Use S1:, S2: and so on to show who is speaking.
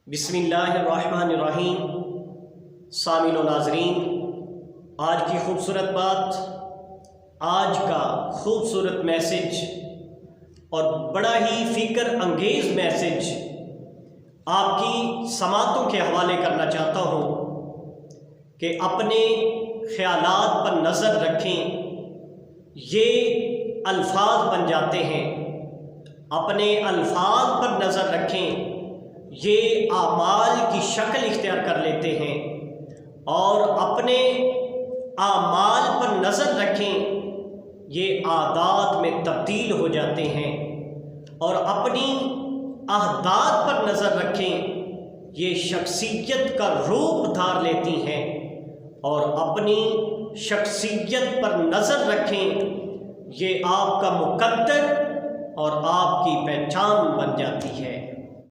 S1: بسم اللہ الرحمن الرحیم۔ سامعین و ناظرین، آج کی خوبصورت بات، آج کا خوبصورت میسج اور بڑا ہی فکر انگیز میسج آپ کی سماعتوں کے حوالے کرنا چاہتا ہوں کہ اپنے خیالات پر نظر رکھیں۔ یہ الفاظ بن جاتے ہیں، اپنے الفاظ پر نظر رکھیں، یہ اعمال کی شکل اختیار کر لیتے ہیں، اور اپنے اعمال پر نظر رکھیں، یہ عادات میں تبدیل ہو جاتے ہیں، اور اپنی عادات پر نظر رکھیں، یہ شخصیت کا روپ دھار لیتی ہیں، اور اپنی شخصیت پر نظر رکھیں، یہ آپ کا مقدر اور آپ کی پہچان بن جاتی ہے۔